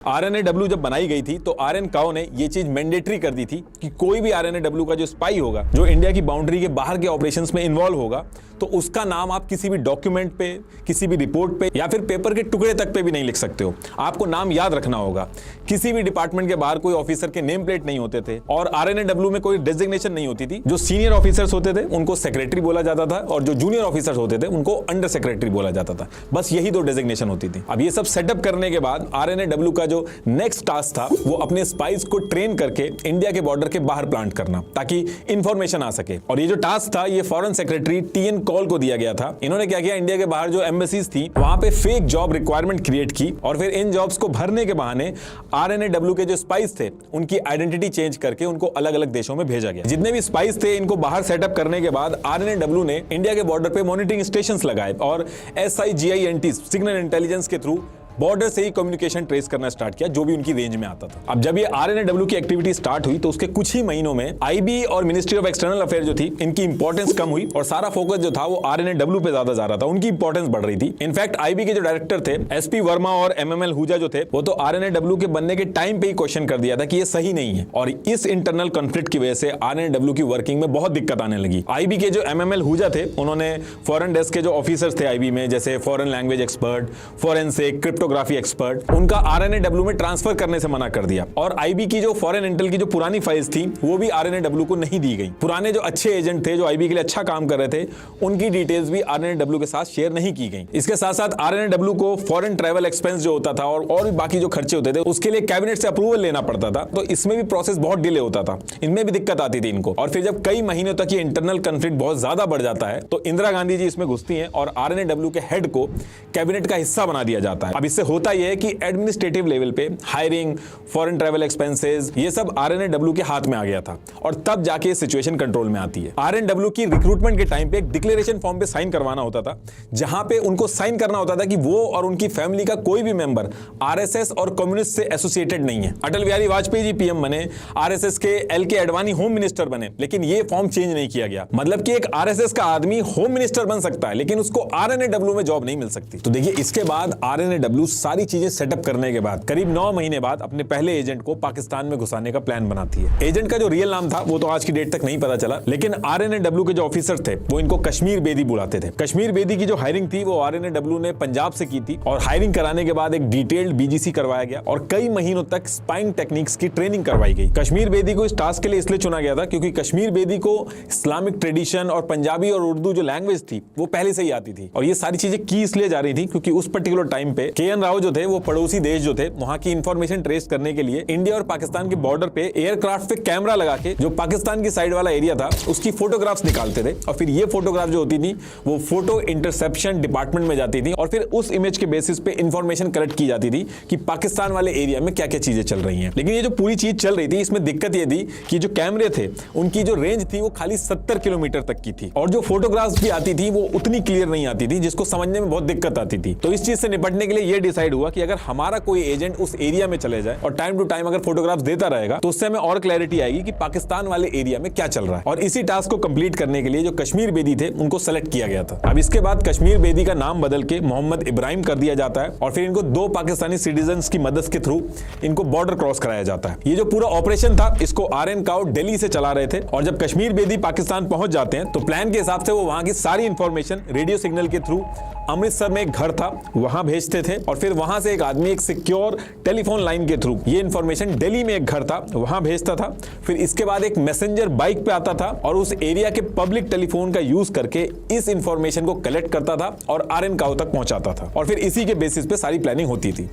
RNAW जब बनाई गई थी तो आरएन काओ ने ये चीज मैंडेटरी कर दी थी कि कोई भी RNAW का जो स्पाई होगा, जो इंडिया की बाउंड्री के बाहर के ऑपरेशंस में इन्वॉल्व होगा, तो उसका नाम आप किसी भी डॉक्यूमेंट पे, किसी भी रिपोर्ट पे या फिर पेपर के टुकड़े तक पे भी नहीं लिख सकते हो। आपको नाम याद रखना होगा। किसी भी डिपार्टमेंट के बाहर कोई ऑफिसर के नेम प्लेट नहीं होते थे और RNAW में कोई डेजिग्नेशन नहीं होती थी। जो सीनियर ऑफिसर्स होते थे उनको सेक्रेटरी बोला जाता था और जो जूनियर ऑफिसर्स होते थे उनको अंडर सेक्रेटरी बोला जाता था। बस यही दो डेजिग्नेशन होती थी। अब ये सब सेटअप करने के बाद RNAW का जो नेक्स्ट टास्क था वो अपने स्पाइस को ट्रेन करके इंडिया के बॉर्डर के बाहर प्लांट करना, ताकि इंफॉर्मेशन आ सके। और ये जो टास्क था ये फॉरेन सेक्रेटरी TN कॉल को दिया गया था। इन्होंने क्या किया, इंडिया के बाहर जो एम्बेसीज थी वहां पे फेक जॉब रिक्वायरमेंट क्रिएट की और फिर इन जॉब्स को भरने के बहाने RNAW के जो स्पाइस थे उनकी आइडेंटिटी चेंज करके उनको अलग अलग देशों में भेजा गया। जितने भी स्पाइस थे इनको बाहर सेटअप करने के बाद RNAW ने इंडिया के बॉर्डर पे मॉनिटरिंग स्टेशंस लगाए और SIGINT सिग्नल इंटेलिजेंस के थ्रू बॉर्डर से ही कम्युनिकेशन ट्रेस करना स्टार्ट किया, जो भी उनकी रेंज में आता था। अब जब ये RNAW की एक्टिविटी स्टार्ट हुई तो उसके कुछ ही महीनों में IB और मिनिस्ट्री ऑफ एक्सटर्नल अफेयर जो थी इनकी इंपॉर्टेंस कम हुई और सारा फोकस जो था वो RNAW पे ज्यादा जा रहा था। उनकी इंपॉर्टेंस बढ़ रही थी। इनफैक्ट IB के जो डायरेक्टर थे SP वर्मा और MML हुजा जो थे वो तो RNAW के बनने के टाइम पे ही क्वेश्चन कर दिया था कि ये सही नहीं है। और इस इंटरनल कॉन्फ्लिक्ट की वजह से RNAW की वर्किंग में बहुत दिक्कत आने लगी। IB के जो MML हुजा थे उन्होंने फॉरेन डेस्क के जो ऑफिसर्स थे IB में, जैसे foreign language expert, forensic, cryptography expert, उनका RNAW में ट्रांसफर करने से मना कर दिया। और IB की जो फॉरेन इंटेल की जो पुरानी फाइल्स थी वो भी RNAW को नहीं दी गई। पुराने जो अच्छे एजेंट थे जो IB के लिए अच्छा काम कर रहे थे उनकी डिटेल्स भी RNAW के साथ शेयर नहीं की गई। इसके साथ साथ RNAW को फॉरेन ट्रैवल एक्सपेंस जो होता था और भी बाकी जो खर्चे होते थे उसके लिए कैबिनेट से अप्रूवल लेना पड़ता था, तो इसमें भी प्रोसेस बहुत डिले होता था। इनमें भी दिक्कत आती थी इनको। और फिर जब कई महीनों तक ये इंटरनल कॉन्फ्लिक्ट बहुत ज्यादा बढ़ जाता है तो इंदिरा गांधी जी इसमें घुसती हैं और RNAW के हेड को कैबिनेट का हिस्सा बना दिया जाता है। अब इससे होता यह है कि एडमिनिस्ट्रेटिव लेवल पे हायरिंग, फॉरेन ट्रैवल एक्सपेंसेस, ये सब RNAW के हाथ में आ गया था और तब जाके सिचुएशन कंट्रोल में आती है। RNAW की रिक्रूटमेंट के टाइम पे एक डिक्लेरेशन फॉर्म पे साइन करवाना होता था, जहां पे उनको साइन करना होता था कि वो और उनकी फैमिली का कोई भी मेंबर RSS और कम्युनिस्ट से एसोसिएटेड नहीं है। अटल बिहारी वाजपेयी जी PM बने, RSS के LK अडवाणी होम मिनिस्टर बने, लेकिन ये फॉर्म चेंज नहीं किया गया। मतलब कि एक RSS का आदमी होम मिनिस्टर बन सकता है लेकिन उसको RNAW में जॉब नहीं मिल सकती। तो देखिए, इसके बाद RNAW सारी चीजें सेटअप करने के बाद करीब 9 महीने बाद अपने पहले एजेंट को पाकिस्तान में घुसाने का प्लान बनाती है। एजेंट का जो रियल नाम था वो तो आज की डेट तक नहीं पता चला, लेकिन RNAW के जो ऑफिसर थे वो इनको कश्मीर बेदी बुलाते थे। कश्मीर बेदी की जो हायरिंग थी वो RNAW ने पंजाब से की थी और हायरिंग कराने के बाद एक डिटेल्ड BGC करवाया गया और कई महीनों तक स्पाइंग टेक्निक्स की ट्रेनिंग करवाई गई। कश्मीर बेदी को इस टास्क के लिए इसलिए चुना गया था क्योंकि कश्मीर बेदी को इस्लामिक ट्रेडिशन और पंजाबी और उर्दू जो लैंग्वेज थी वो पहले से ही आती थी। और ये सारी चीजें की इसलिए जा रही थी क्योंकि उस पर्टिकुलर टाइम पे KN राव जो थे वो पड़ोसी देश जो थे वहां की इंफॉर्मेशन ट्रेस करने के लिए इंडिया और पाकिस्तान के बॉर्डर पे एयरक्राफ्ट पे कैमरा लगा के जो पाकिस्तान की साइड वाला एरिया था उसकी फोटोग्राफ्स निकालते थे और फिर ये फोटोग्राफ जो होती थी वो फोटो इंटरसेप्शन डिपार्टमेंट में जाती थी और फिर उस इमेज के बेसिस पे इंफॉर्मेशन कलेक्ट की जाती थी कि पाकिस्तान वाले एरिया में क्या क्या चीजें चल रही हैं। लेकिन ये जो पूरी चीज चल रही थी इसमें दिक्कत ये थी कि जो कैमरे थे उनकी जो रेंज थी वो खाली 70 किलोमीटर तक की थी और जो फोटोग्राफ्स भी आती थी वो उतनी क्लियर नहीं आती थी, जिसको समझने में बहुत दिक्कत आती थी। तो इस चीज से निपटने के लिए ये डिसाइड हुआ कि अगर हमारा कोई एजेंट उस एरिया में चले जाए और टाइम टू टाइम अगर फोटोग्राफ्स देता रहेगा तो उससे हमें और क्लैरिटी आएगी कि पाकिस्तान वाले एरिया में क्या चल रहा है। और इसी टास्क को कंप्लीट करने के लिए जो कश्मीर बेदी थे उनको सेलेक्ट किया गया था। अब इसके बाद कश्मीर बेदी का नाम बदल के मोहम्मद इब्राहिम कर दिया जाता है और फिर इनको 2 पाकिस्तानी सिटीजन्स की मदद के थ्रू इनको बॉर्डर क्रॉस कराया जाता है। ये जो पूरा ऑपरेशन था इसको आरएन काओ दिल्ली से चला रहे थे और जब कश्मीर बेदी पाकिस्तान पहुंच जाते हैं तो प्लान के हिसाब से वो वहां की सारी इंफॉर्मेशन रेडियो सिग्नल के थ्रू अमृतसर में एक घर था वहां भेजते थे और फिर वहां से एक आदमी एक सिक्योर टेलीफोन लाइन के थ्रू ये इंफॉर्मेशन दिल्ली में एक घर था वहां भेजता था। फिर इसके बाद एक मैसेंजर बाइक पे आता था और उस एरिया के पब्लिक टेलीफोन का यूज करके इस इंफॉर्मेशन को कलेक्ट करता था और आरएन काओ तक पहुंचाता था और फिर इसी के बेसिस पे सारी प्लानिंग होती थी।